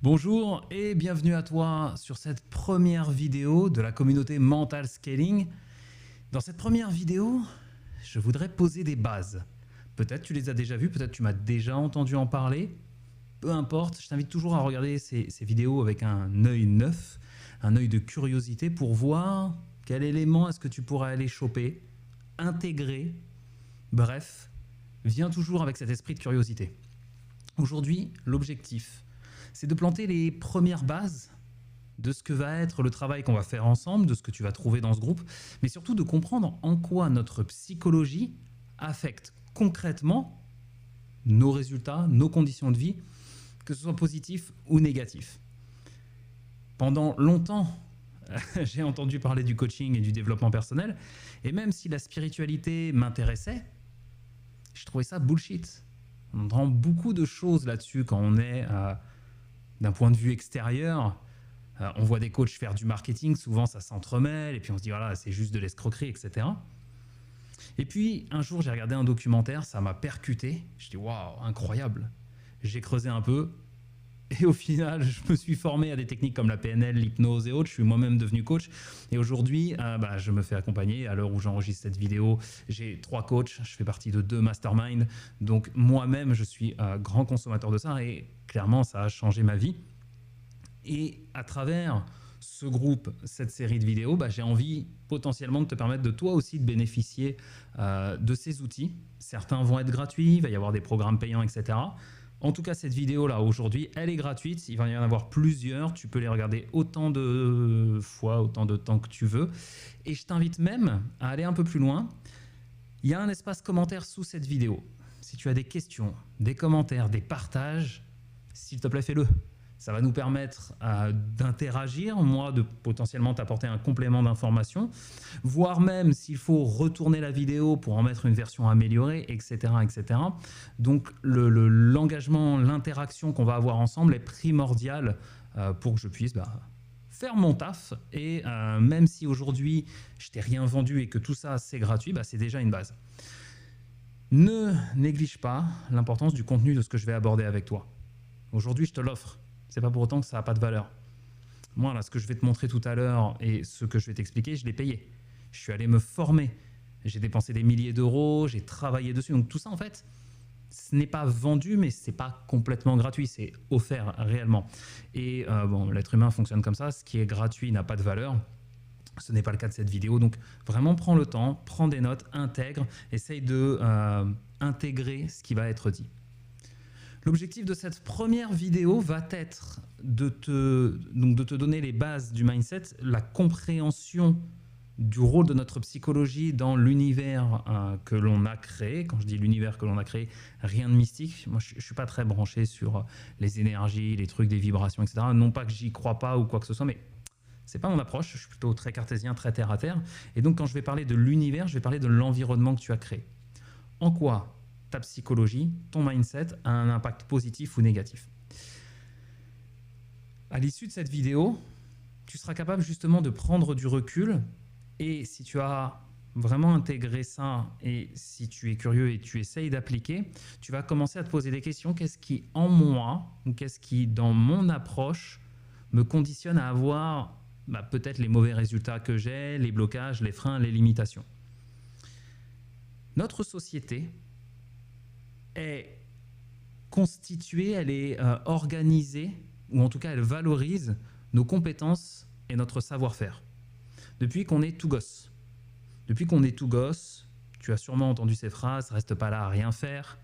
Bonjour et bienvenue à toi sur cette première vidéo de la communauté Mental Scaling. Dans cette première vidéo, je voudrais poser des bases. Peut-être tu les as déjà vues, peut-être tu m'as déjà entendu en parler. Peu importe, je t'invite toujours à regarder ces vidéos avec un œil neuf, un œil de curiosité pour voir quel élément est-ce que tu pourrais aller choper, intégrer. Bref, viens toujours avec cet esprit de curiosité. Aujourd'hui, l'objectif, c'est de planter les premières bases de ce que va être le travail qu'on va faire ensemble, de ce que tu vas trouver dans ce groupe, mais surtout de comprendre en quoi notre psychologie affecte concrètement nos résultats, nos conditions de vie, que ce soit positif ou négatif. Pendant longtemps, j'ai entendu parler du coaching et du développement personnel, et même si la spiritualité m'intéressait, je trouvais ça bullshit. On entend beaucoup de choses là-dessus quand on est d'un point de vue extérieur. On voit des coachs faire du marketing, souvent ça s'entremêle, et puis on se dit voilà, c'est juste de l'escroquerie, etc. Et puis un jour j'ai regardé un documentaire, ça m'a percuté, je dis waouh, incroyable. J'ai creusé un peu, et au final je me suis formé à des techniques comme la PNL, l'hypnose et autres, je suis moi-même devenu coach, et aujourd'hui je me fais accompagner. À l'heure où j'enregistre cette vidéo, j'ai 3 coachs, je fais partie de 2 masterminds, donc moi-même je suis grand consommateur de ça, et clairement ça a changé ma vie. Et à travers ce groupe, cette série de vidéos, j'ai envie potentiellement de te permettre de toi aussi de bénéficier de ces outils. Certains vont être gratuits, il va y avoir des programmes payants, etc. En tout cas, cette vidéo-là, aujourd'hui, elle est gratuite. Il va y en avoir plusieurs. Tu peux les regarder autant de fois, autant de temps que tu veux. Et je t'invite même à aller un peu plus loin. Il y a un espace commentaire sous cette vidéo. Si tu as des questions, des commentaires, des partages, s'il te plaît, fais-le. Ça va nous permettre d'interagir, moi de potentiellement t'apporter un complément d'information, voire même s'il faut retourner la vidéo pour en mettre une version améliorée, etc. etc. Donc l'engagement, l'interaction qu'on va avoir ensemble est primordial pour que je puisse faire mon taf. Et même si aujourd'hui je t'ai rien vendu et que tout ça c'est gratuit, c'est déjà une base. Ne néglige pas l'importance du contenu de ce que je vais aborder avec toi. Aujourd'hui je te l'offre. C'est pas pour autant que ça n'a pas de valeur. Moi, là, ce que je vais te montrer tout à l'heure et ce que je vais t'expliquer, je l'ai payé. Je suis allé me former. J'ai dépensé des milliers d'euros, j'ai travaillé dessus. Donc tout ça, en fait, ce n'est pas vendu, mais ce n'est pas complètement gratuit. C'est offert réellement. Et l'être humain fonctionne comme ça. Ce qui est gratuit n'a pas de valeur. Ce n'est pas le cas de cette vidéo. Donc vraiment, prends le temps, prends des notes, intègre, essaye de intégrer ce qui va être dit. L'objectif de cette première vidéo va être de te donner les bases du mindset, la compréhension du rôle de notre psychologie dans l'univers que l'on a créé. Quand je dis l'univers que l'on a créé, rien de mystique. Moi, je ne suis pas très branché sur les énergies, les trucs, des vibrations, etc. Non pas que j'y crois pas ou quoi que ce soit, mais ce n'est pas mon approche. Je suis plutôt très cartésien, très terre à terre. Et donc, quand je vais parler de l'univers, je vais parler de l'environnement que tu as créé. En quoi ta psychologie, ton mindset a un impact positif ou négatif. À l'issue de cette vidéo, tu seras capable justement de prendre du recul, et si tu as vraiment intégré ça et si tu es curieux et tu essayes d'appliquer, tu vas commencer à te poser des questions. Qu'est-ce qui en moi ou qu'est-ce qui dans mon approche me conditionne à avoir peut-être les mauvais résultats que j'ai, les blocages, les freins, les limitations. Notre société est constituée, elle est organisée, ou en tout cas elle valorise nos compétences et notre savoir-faire. Depuis qu'on est tout gosse. Depuis qu'on est tout gosse, tu as sûrement entendu ces phrases, reste pas là à rien faire.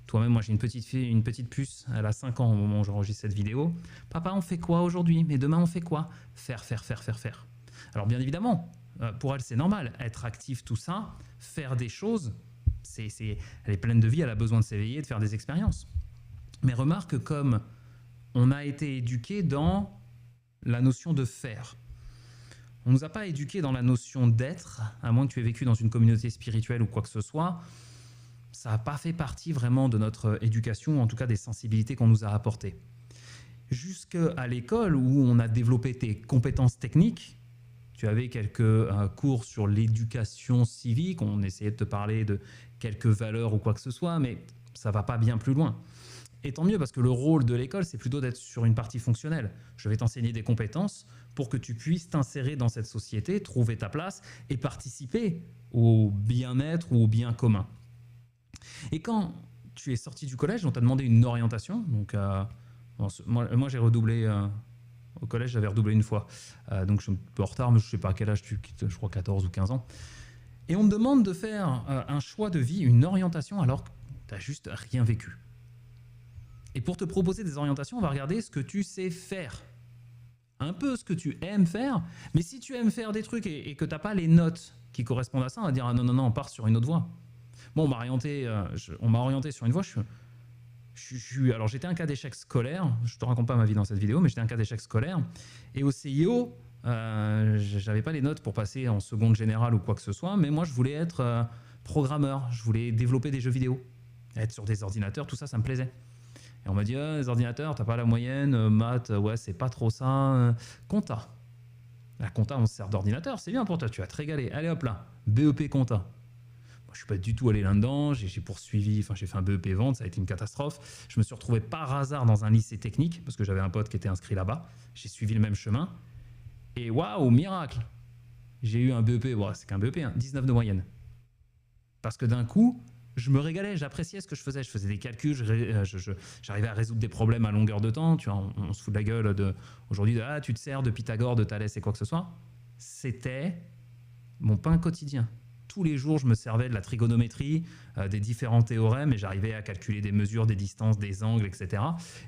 Toi-même, moi j'ai une petite fille, une petite puce, elle a 5 ans au moment où j'enregistre cette vidéo. Papa, on fait quoi aujourd'hui? Mais demain on fait quoi? Faire. Alors bien évidemment, pour elle c'est normal, être actif, tout ça, faire des choses, elle est pleine de vie, elle a besoin de s'éveiller, de faire des expériences. Mais remarque comme on a été éduqué dans la notion de faire. On ne nous a pas éduqué dans la notion d'être, à moins que tu aies vécu dans une communauté spirituelle ou quoi que ce soit. Ça n'a pas fait partie vraiment de notre éducation, en tout cas des sensibilités qu'on nous a apportées. Jusqu'à l'école où on a développé tes compétences techniques, tu avais quelques cours sur l'éducation civique, on essayait de te parler de quelques valeurs ou quoi que ce soit, mais ça ne va pas bien plus loin. Et tant mieux, parce que le rôle de l'école, c'est plutôt d'être sur une partie fonctionnelle. Je vais t'enseigner des compétences pour que tu puisses t'insérer dans cette société, trouver ta place et participer au bien-être ou au bien commun. Et quand tu es sorti du collège, on t'a demandé une orientation. Donc, moi j'ai redoublé, au collège j'avais redoublé une fois. Donc je suis un peu en retard, mais je ne sais pas à quel âge tu quittes, je crois 14 ou 15 ans. Et on te demande de faire un choix de vie, une orientation, alors que tu n'as juste rien vécu. Et pour te proposer des orientations, on va regarder ce que tu sais faire. Un peu ce que tu aimes faire, mais si tu aimes faire des trucs et que tu n'as pas les notes qui correspondent à ça, on va dire ah non, non, non, on part sur une autre voie. Bon, on m'a orienté sur une voie. Alors, j'étais un cas d'échec scolaire. Je ne te raconte pas ma vie dans cette vidéo, mais j'étais un cas d'échec scolaire. Et au CIO, je n'avais pas les notes pour passer en seconde générale ou quoi que ce soit, mais moi, je voulais être programmeur. Je voulais développer des jeux vidéo, être sur des ordinateurs, tout ça, ça me plaisait. Et on m'a dit, les ordinateurs, t'as pas la moyenne, maths, ouais, c'est pas trop ça. Compta. La compta, on se sert d'ordinateur, c'est bien pour toi, tu vas te régaler. Allez hop là, BEP compta. Moi, je suis pas du tout allé là-dedans, j'ai poursuivi, j'ai fait un BEP vente, ça a été une catastrophe. Je me suis retrouvé par hasard dans un lycée technique, parce que j'avais un pote qui était inscrit là-bas. J'ai suivi le même chemin. Et waouh, miracle, j'ai eu un BEP, ouais, c'est qu'un BEP, hein, 19 de moyenne. Parce que d'un coup, je me régalais, j'appréciais ce que je faisais. Je faisais des calculs, j'arrivais à résoudre des problèmes à longueur de temps. Tu vois, on se fout de la gueule aujourd'hui de tu te sers de Pythagore, de Thalès et quoi que ce soit. C'était mon pain quotidien. Tous les jours, je me servais de la trigonométrie, des différents théorèmes et j'arrivais à calculer des mesures, des distances, des angles, etc.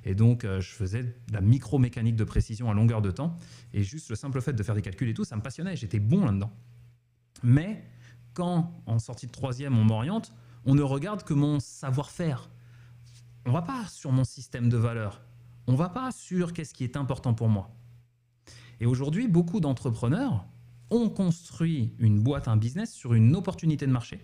Et donc, je faisais de la micromécanique de précision à longueur de temps. Et juste le simple fait de faire des calculs et tout, ça me passionnait. J'étais bon là-dedans. Mais quand, en sortie de troisième, on m'oriente, on ne regarde que mon savoir-faire. On ne va pas sur mon système de valeurs. On ne va pas sur qu'est-ce qui est important pour moi. Et aujourd'hui, beaucoup d'entrepreneurs ont construit une boîte, un business sur une opportunité de marché.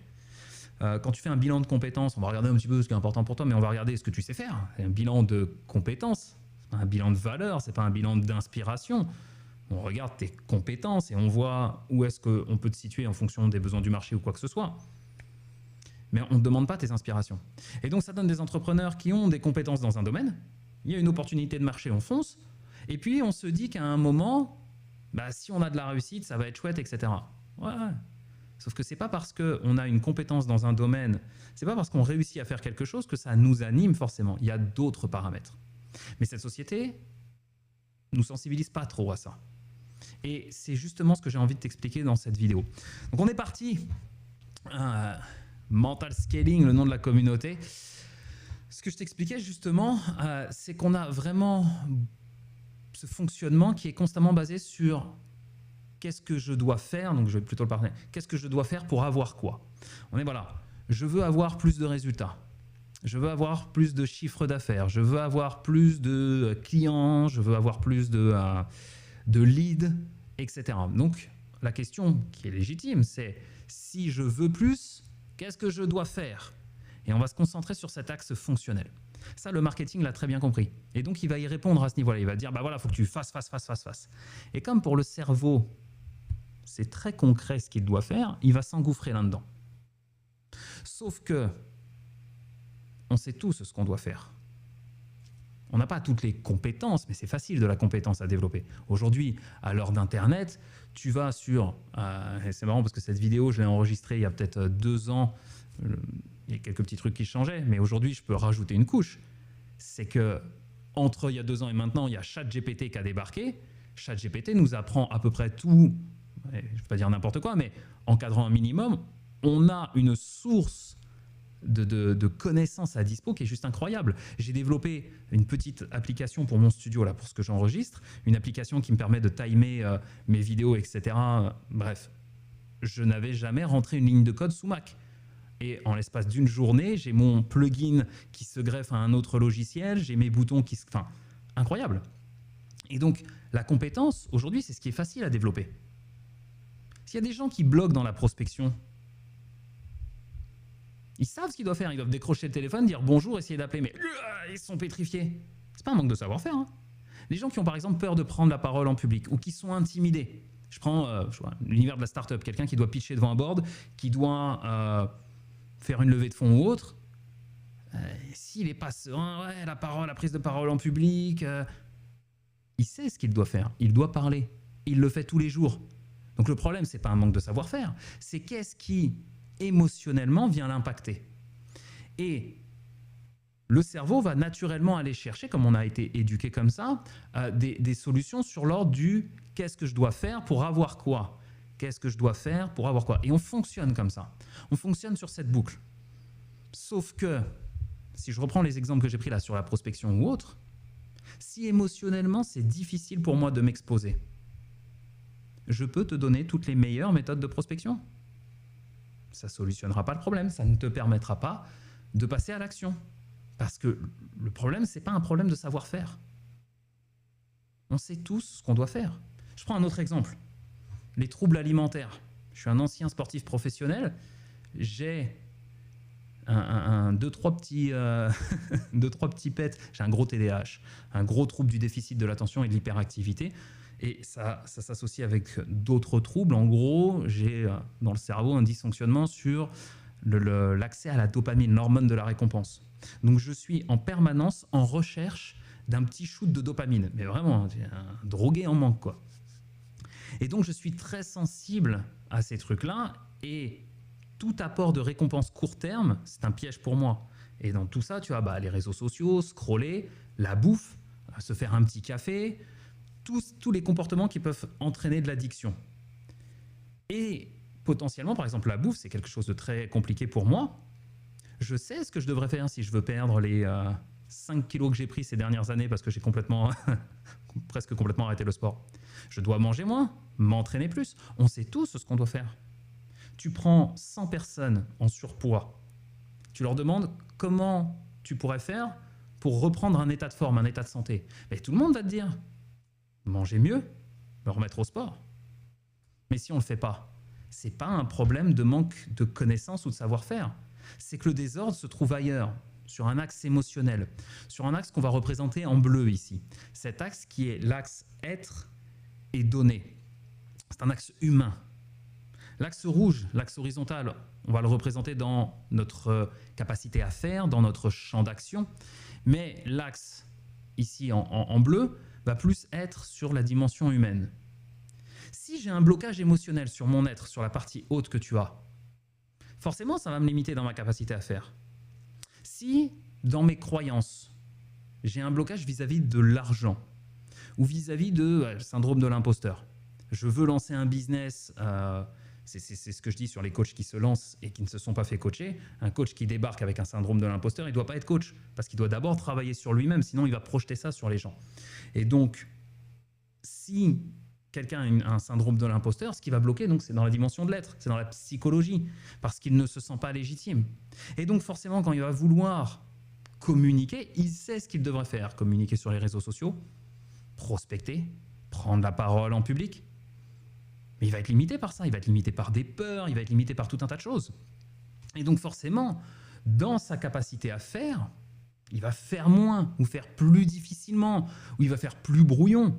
Quand tu fais un bilan de compétences, on va regarder un petit peu ce qui est important pour toi, mais on va regarder ce que tu sais faire. C'est un bilan de compétences, c'est pas un bilan de valeurs, c'est pas un bilan d'inspiration. On regarde tes compétences et on voit où est-ce qu'on peut te situer en fonction des besoins du marché ou quoi que ce soit. Mais on ne demande pas tes inspirations. Et donc, ça donne des entrepreneurs qui ont des compétences dans un domaine. Il y a une opportunité de marché, on fonce. Et puis, on se dit qu'à un moment, si on a de la réussite, ça va être chouette, etc. Ouais. Sauf que ce n'est pas parce qu'on a une compétence dans un domaine, ce n'est pas parce qu'on réussit à faire quelque chose que ça nous anime forcément. Il y a d'autres paramètres. Mais cette société ne nous sensibilise pas trop à ça. Et c'est justement ce que j'ai envie de t'expliquer dans cette vidéo. Donc, on est parti. Mental Scaling, le nom de la communauté. Ce que je t'expliquais justement, c'est qu'on a vraiment ce fonctionnement qui est constamment basé sur qu'est-ce que je dois faire, donc je vais plutôt le parler, qu'est-ce que je dois faire pour avoir quoi. On est voilà, je veux avoir plus de résultats, je veux avoir plus de chiffre d'affaires, je veux avoir plus de clients, je veux avoir plus de leads, etc. Donc la question qui est légitime, c'est si je veux plus, qu'est-ce que je dois faire? Et on va se concentrer sur cet axe fonctionnel. Ça, le marketing l'a très bien compris. Et donc, il va y répondre à ce niveau-là. Il va dire, voilà, il faut que tu fasses. Et comme pour le cerveau, c'est très concret ce qu'il doit faire, il va s'engouffrer là-dedans. Sauf que, on sait tous ce qu'on doit faire. On n'a pas toutes les compétences, mais c'est facile de la compétence à développer. Aujourd'hui, à l'heure d'Internet, tu vas sur... c'est marrant parce que cette vidéo, je l'ai enregistrée il y a peut-être 2 ans. Il y a quelques petits trucs qui changeaient, mais aujourd'hui, je peux rajouter une couche. C'est que entre il y a 2 ans et maintenant, il y a ChatGPT qui a débarqué. ChatGPT nous apprend à peu près tout, je ne vais pas dire n'importe quoi, mais encadrant un minimum, on a une source de connaissances à dispo qui est juste incroyable. J'ai développé une petite application pour mon studio, là, pour ce que j'enregistre, une application qui me permet de timer mes vidéos, etc. Bref, je n'avais jamais rentré une ligne de code sous Mac. Et en l'espace d'une journée, j'ai mon plugin qui se greffe à un autre logiciel, j'ai mes boutons qui se... Enfin, incroyable. Et donc, la compétence, aujourd'hui, c'est ce qui est facile à développer. S'il y a des gens qui bloquent dans la prospection, ils savent ce qu'ils doivent faire. Ils doivent décrocher le téléphone, dire bonjour, essayer d'appeler, mais ils sont pétrifiés. C'est pas un manque de savoir-faire. Hein. Les gens qui ont par exemple peur de prendre la parole en public ou qui sont intimidés. Je prends l'univers de la start-up, quelqu'un qui doit pitcher devant un board, qui doit faire une levée de fonds ou autre. S'il n'est pas serein, ouais, la prise de parole en public, il sait ce qu'il doit faire. Il doit parler. Il le fait tous les jours. Donc le problème, ce n'est pas un manque de savoir-faire, c'est qu'est-ce qui, émotionnellement, vient l'impacter. Et le cerveau va naturellement aller chercher, comme on a été éduqué comme ça, des solutions sur l'ordre du « qu'est-ce que je dois faire pour avoir quoi ?» Qu'est-ce que je dois faire pour avoir quoi? Et on fonctionne comme ça. On fonctionne sur cette boucle. Sauf que, si je reprends les exemples que j'ai pris là sur la prospection ou autre, si émotionnellement c'est difficile pour moi de m'exposer, je peux te donner toutes les meilleures méthodes de prospection. Ça ne solutionnera pas le problème, ça ne te permettra pas de passer à l'action. Parce que le problème, ce n'est pas un problème de savoir-faire. On sait tous ce qu'on doit faire. Je prends un autre exemple. Les troubles alimentaires. Je suis un ancien sportif professionnel. J'ai deux, trois petits pets. J'ai un gros TDAH, un gros trouble du déficit de l'attention et de l'hyperactivité. Et ça s'associe avec d'autres troubles. En gros, j'ai dans le cerveau un dysfonctionnement sur l'accès à la dopamine, l'hormone de la récompense. Donc je suis en permanence en recherche d'un petit shoot de dopamine. Mais vraiment, un drogué en manque, quoi. Et donc je suis très sensible à ces trucs-là, et tout apport de récompense court terme, c'est un piège pour moi. Et dans tout ça, tu as les réseaux sociaux, scroller, la bouffe, se faire un petit café, tous les comportements qui peuvent entraîner de l'addiction. Et potentiellement, par exemple, la bouffe, c'est quelque chose de très compliqué pour moi. Je sais ce que je devrais faire si je veux perdre les 5 kilos que j'ai pris ces dernières années parce que j'ai presque complètement arrêté le sport. Je dois manger moins, m'entraîner plus. On sait tous ce qu'on doit faire. Tu prends 100 personnes en surpoids, tu leur demandes comment tu pourrais faire pour reprendre un état de forme, un état de santé. Mais tout le monde va te dire manger mieux, me remettre au sport. Mais si on ne le fait pas, ce n'est pas un problème de manque de connaissances ou de savoir-faire. C'est que le désordre se trouve ailleurs, sur un axe émotionnel, sur un axe qu'on va représenter en bleu ici. Cet axe qui est l'axe être et donner. C'est un axe humain. L'axe rouge, l'axe horizontal, on va le représenter dans notre capacité à faire, dans notre champ d'action. Mais l'axe ici en bleu va plus être sur la dimension humaine. Si j'ai un blocage émotionnel sur mon être, sur la partie haute que tu as, forcément, ça va me limiter dans ma capacité à faire. Si, dans mes croyances, j'ai un blocage vis-à-vis de l'argent ou vis-à-vis de syndrome de l'imposteur, je veux lancer un business, c'est ce que je dis sur les coachs qui se lancent et qui ne se sont pas fait coacher. Un coach qui débarque avec un syndrome de l'imposteur, il ne doit pas être coach parce qu'il doit d'abord travailler sur lui-même, sinon il va projeter ça sur les gens. Et donc, si quelqu'un a un syndrome de l'imposteur, ce qui va bloquer, donc, c'est dans la dimension de l'être, c'est dans la psychologie, parce qu'il ne se sent pas légitime. Et donc forcément, quand il va vouloir communiquer, il sait ce qu'il devrait faire. Communiquer sur les réseaux sociaux, prospecter, prendre la parole en public. Mais il va être limité par ça, il va être limité par des peurs, il va être limité par tout un tas de choses. Et donc forcément, dans sa capacité à faire, il va faire moins, ou faire plus difficilement, ou il va faire plus brouillon.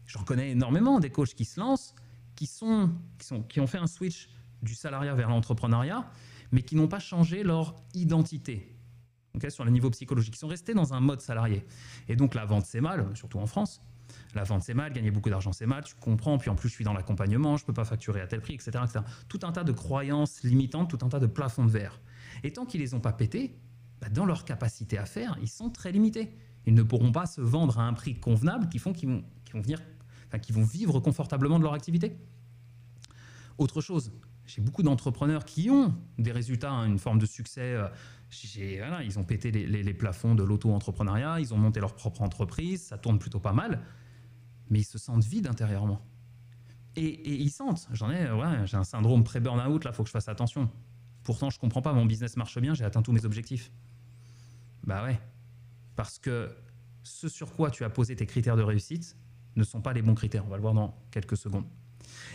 J'en connais énormément des coachs qui se lancent, qui ont fait un switch du salariat vers l'entrepreneuriat, mais qui n'ont pas changé leur identité, sur le niveau psychologique. Ils sont restés dans un mode salarié. Et donc la vente, c'est mal, surtout en France. La vente, c'est mal, gagner beaucoup d'argent, c'est mal, tu comprends. Puis en plus, je suis dans l'accompagnement, je ne peux pas facturer à tel prix, etc., etc. Tout un tas de croyances limitantes, tout un tas de plafonds de verre. Et tant qu'ils ne les ont pas pétés, dans leur capacité à faire, ils sont très limités. Ils ne pourront pas se vendre à un prix convenable qui vont vivre confortablement de leur activité. Autre chose, j'ai beaucoup d'entrepreneurs qui ont des résultats, une forme de succès. Ils ont pété les plafonds de l'auto-entrepreneuriat, ils ont monté leur propre entreprise, ça tourne plutôt pas mal, mais ils se sentent vides intérieurement. Et ils sentent, j'ai un syndrome pré-burnout, là, il faut que je fasse attention. Pourtant, je ne comprends pas, mon business marche bien, j'ai atteint tous mes objectifs. Bah ouais, parce que ce sur quoi tu as posé tes critères de réussite ne sont pas les bons critères. On va le voir dans quelques secondes.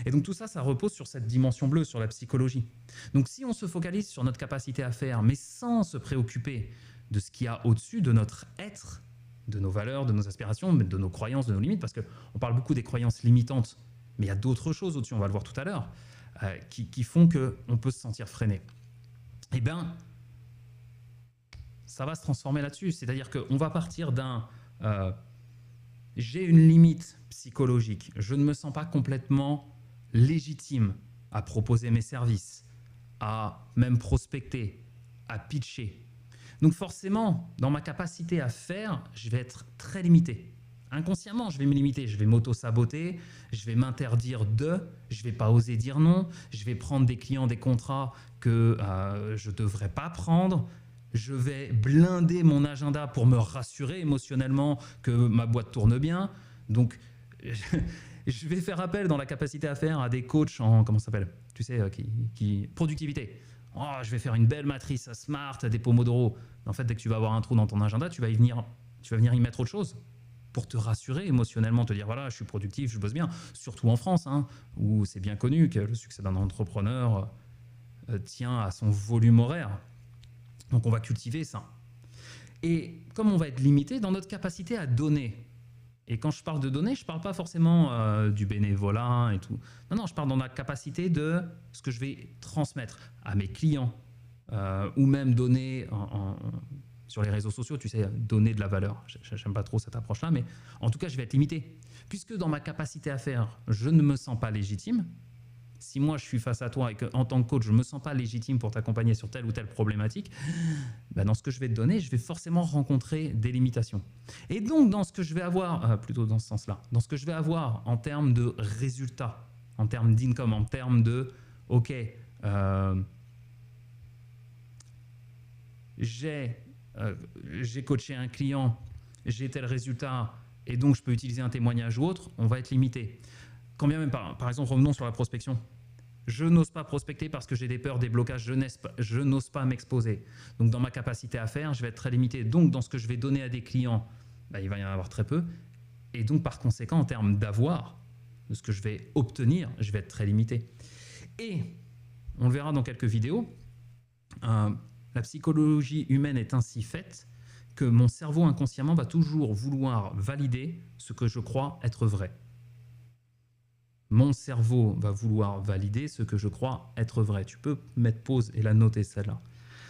Et donc tout ça, ça repose sur cette dimension bleue, sur la psychologie. Donc si on se focalise sur notre capacité à faire, mais sans se préoccuper de ce qu'il y a au-dessus de notre être, de nos valeurs, de nos aspirations, de nos croyances, de nos limites, parce qu'on parle beaucoup des croyances limitantes, mais il y a d'autres choses au-dessus, on va le voir tout à l'heure, qui font qu'on peut se sentir freiné. Eh bien, ça va se transformer là-dessus. C'est-à-dire qu'on va partir d'un j'ai une limite psychologique, je ne me sens pas complètement légitime à proposer mes services, à même prospecter, à pitcher. Donc forcément, dans ma capacité à faire, je vais être très limité. Inconsciemment, je vais me limiter, je vais m'auto-saboter, je vais m'interdire je ne vais pas oser dire non, je vais prendre des clients, des contrats que je ne devrais pas prendre, je vais blinder mon agenda pour me rassurer émotionnellement que ma boîte tourne bien. Donc, je vais faire appel dans la capacité à faire à des coachs en, comment ça s'appelle, tu sais, productivité. Oh, je vais faire une belle matrice SMART, des Pomodoro. En fait, dès que tu vas avoir un trou dans ton agenda, tu vas venir y mettre autre chose pour te rassurer émotionnellement, te dire voilà, je suis productif, je bosse bien. Surtout en France, hein, où c'est bien connu que le succès d'un entrepreneur tient à son volume horaire. Donc, on va cultiver ça. Et comme on va être limité dans notre capacité à donner, et quand je parle de donner, je ne parle pas forcément du bénévolat et tout. Non, je parle dans la capacité de ce que je vais transmettre à mes clients ou même donner sur les réseaux sociaux, tu sais, donner de la valeur. J'aime pas trop cette approche-là, mais en tout cas, je vais être limité. Puisque dans ma capacité à faire, je ne me sens pas légitime. Si moi, je suis face à toi et qu'en tant que coach, je ne me sens pas légitime pour t'accompagner sur telle ou telle problématique, ben dans ce que je vais te donner, je vais forcément rencontrer des limitations. Et donc, dans ce que je vais avoir, plutôt dans ce sens-là, dans ce que je vais avoir en termes de résultats, en termes d'income, en termes de, OK, j'ai coaché un client, j'ai tel résultat, et donc je peux utiliser un témoignage ou autre, on va être limité. Quand bien même, par exemple, revenons sur la prospection. Je n'ose pas prospecter parce que j'ai des peurs, des blocages, je n'ose pas m'exposer. Donc, dans ma capacité à faire, je vais être très limité. Donc, dans ce que je vais donner à des clients, ben, il va y en avoir très peu. Et donc, par conséquent, en termes d'avoir, de ce que je vais obtenir, je vais être très limité. Et, on le verra dans quelques vidéos, la psychologie humaine est ainsi faite que mon cerveau inconsciemment va toujours vouloir valider ce que je crois être vrai. Mon cerveau va vouloir valider ce que je crois être vrai. Tu peux mettre pause et la noter celle-là.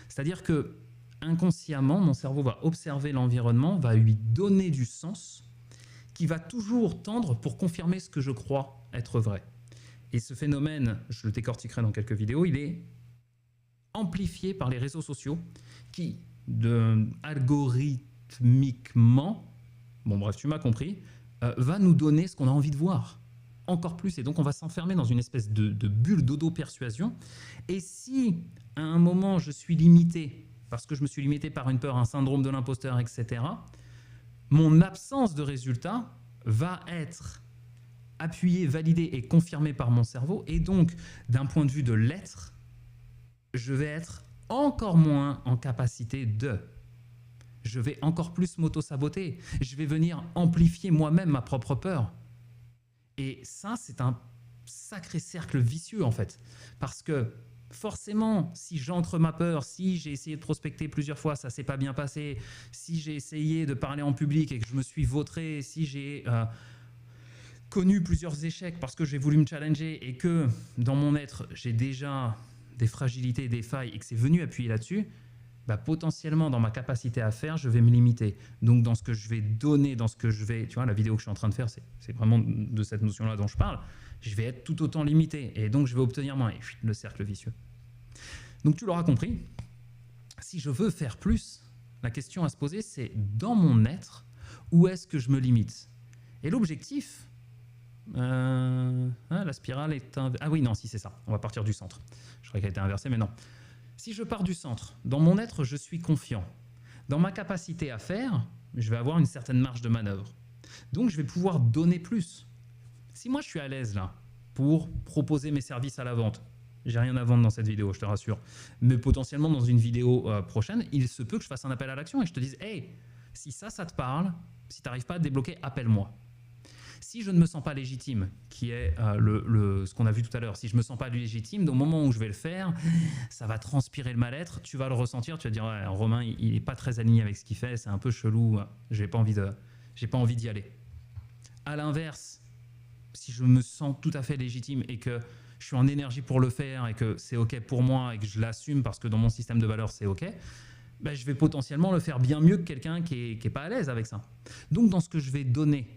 C'est-à-dire que inconsciemment, mon cerveau va observer l'environnement, va lui donner du sens, qui va toujours tendre pour confirmer ce que je crois être vrai. Et ce phénomène, je le décortiquerai dans quelques vidéos, il est amplifié par les réseaux sociaux qui, algorithmiquement, bon bref, tu m'as compris, va nous donner ce qu'on a envie de voir. Encore plus, et donc on va s'enfermer dans une espèce de bulle d'auto-persuasion. Et si à un moment je suis limité, parce que je me suis limité par une peur, un syndrome de l'imposteur, etc., mon absence de résultat va être appuyée, validée et confirmée par mon cerveau. Et donc, d'un point de vue de l'être, je vais être encore moins en capacité de. Je vais encore plus m'auto-saboter. Je vais venir amplifier moi-même ma propre peur. Et ça, c'est un sacré cercle vicieux en fait. Parce que forcément, si j'ancre ma peur, si j'ai essayé de prospecter plusieurs fois, ça ne s'est pas bien passé, si j'ai essayé de parler en public et que je me suis vautré, si j'ai connu plusieurs échecs parce que j'ai voulu me challenger et que dans mon être, j'ai déjà des fragilités, des failles et que c'est venu appuyer là-dessus, bah, potentiellement dans ma capacité à faire, je vais me limiter. Donc dans ce que je vais donner, dans ce que je vais, tu vois, la vidéo que je suis en train de faire, c'est vraiment de cette notion-là dont je parle, je vais être tout autant limité et donc je vais obtenir moins. Et le cercle vicieux. Donc tu l'auras compris, si je veux faire plus, la question à se poser, c'est dans mon être, où est-ce que je me limite? Et l'objectif, la spirale est... Ah oui, non, si c'est ça, on va partir du centre. Je croyais qu'elle était inversée, mais non. Si je pars du centre, dans mon être, je suis confiant. Dans ma capacité à faire, je vais avoir une certaine marge de manœuvre. Donc, je vais pouvoir donner plus. Si moi, je suis à l'aise là pour proposer mes services à la vente, j'ai rien à vendre dans cette vidéo, je te rassure, mais potentiellement dans une vidéo prochaine, il se peut que je fasse un appel à l'action et je te dise « Hey, si ça te parle, si tu n'arrives pas à te débloquer, appelle-moi ». Si je ne me sens pas légitime, qui est ce qu'on a vu tout à l'heure, si je ne me sens pas légitime, au moment où je vais le faire, ça va transpirer le mal-être, tu vas le ressentir, tu vas dire ouais, Romain, il n'est pas très aligné avec ce qu'il fait, c'est un peu chelou, j'ai pas envie d'y aller. À l'inverse, si je me sens tout à fait légitime et que je suis en énergie pour le faire et que c'est OK pour moi et que je l'assume parce que dans mon système de valeurs, c'est OK, ben, je vais potentiellement le faire bien mieux que quelqu'un qui est pas à l'aise avec ça. Donc dans ce que je vais donner,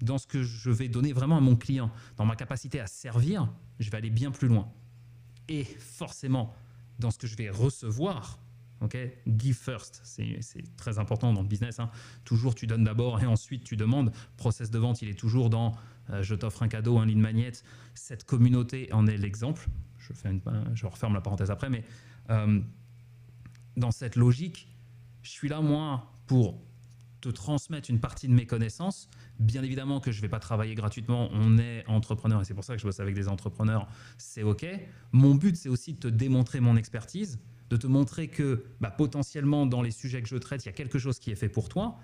dans ce que je vais donner vraiment à mon client, dans ma capacité à servir, je vais aller bien plus loin. Et forcément, dans ce que je vais recevoir, okay, give first, c'est très important dans le business, hein. Toujours tu donnes d'abord et ensuite tu demandes. Process de vente, il est toujours dans je t'offre un cadeau, un lead magnet. Cette communauté en est l'exemple. Je referme la parenthèse après, mais dans cette logique, je suis là moi pour te transmettre une partie de mes connaissances. Bien évidemment que je ne vais pas travailler gratuitement, on est entrepreneur et c'est pour ça que je bosse avec des entrepreneurs, c'est OK. Mon but, c'est aussi de te démontrer mon expertise, de te montrer que potentiellement dans les sujets que je traite, il y a quelque chose qui est fait pour toi.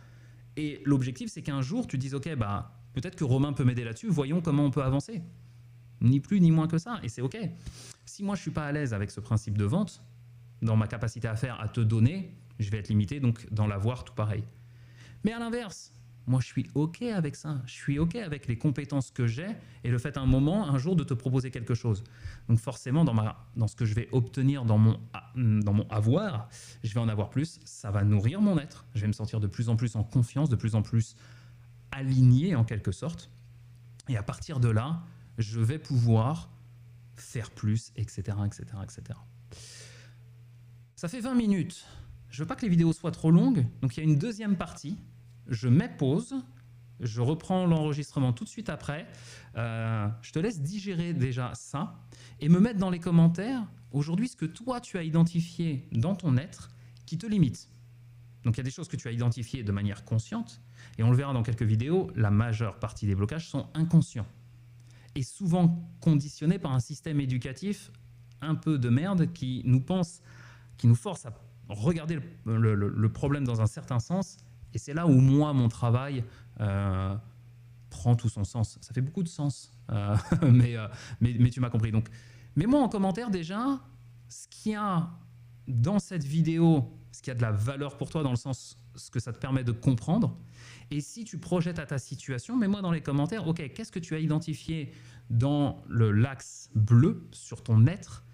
Et l'objectif, c'est qu'un jour, tu te dises OK, peut-être que Romain peut m'aider là-dessus, voyons comment on peut avancer. Ni plus ni moins que ça, et c'est OK. Si moi, je ne suis pas à l'aise avec ce principe de vente, dans ma capacité à faire, à te donner, je vais être limité, donc dans l'avoir, tout pareil. Mais à l'inverse, moi je suis OK avec ça, je suis OK avec les compétences que j'ai et le fait un jour de te proposer quelque chose. Donc forcément dans ce que je vais obtenir dans mon avoir, je vais en avoir plus, ça va nourrir mon être, je vais me sentir de plus en plus en confiance, de plus en plus aligné en quelque sorte. Et à partir de là, je vais pouvoir faire plus, etc. etc., etc. Ça fait 20 minutes. Je ne veux pas que les vidéos soient trop longues, donc il y a une deuxième partie. Je mets pause, je reprends l'enregistrement tout de suite après. Je te laisse digérer déjà ça et me mettre dans les commentaires aujourd'hui ce que toi tu as identifié dans ton être qui te limite. Donc il y a des choses que tu as identifiées de manière consciente et on le verra dans quelques vidéos, la majeure partie des blocages sont inconscients et souvent conditionnés par un système éducatif un peu de merde qui nous force à regarder le problème dans un certain sens. Et c'est là où moi, mon travail prend tout son sens. Ça fait beaucoup de sens, mais tu m'as compris. Donc, mets-moi en commentaire déjà ce qu'il y a dans cette vidéo, ce qui a de la valeur pour toi dans le sens ce que ça te permet de comprendre. Et si tu projettes à ta situation, mets-moi dans les commentaires, OK, qu'est-ce que tu as identifié dans l'axe bleu sur ton être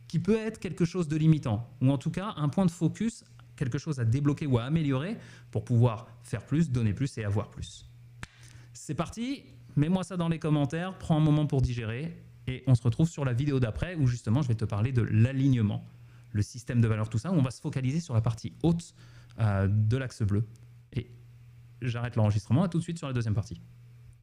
qui peut être quelque chose de limitant ou en tout cas un point de focus, quelque chose à débloquer ou à améliorer pour pouvoir faire plus, donner plus et avoir plus. C'est parti, mets-moi ça dans les commentaires, prends un moment pour digérer et on se retrouve sur la vidéo d'après où justement je vais te parler de l'alignement, le système de valeur, tout ça, où on va se focaliser sur la partie haute de l'axe bleu. Et j'arrête l'enregistrement, à tout de suite sur la deuxième partie.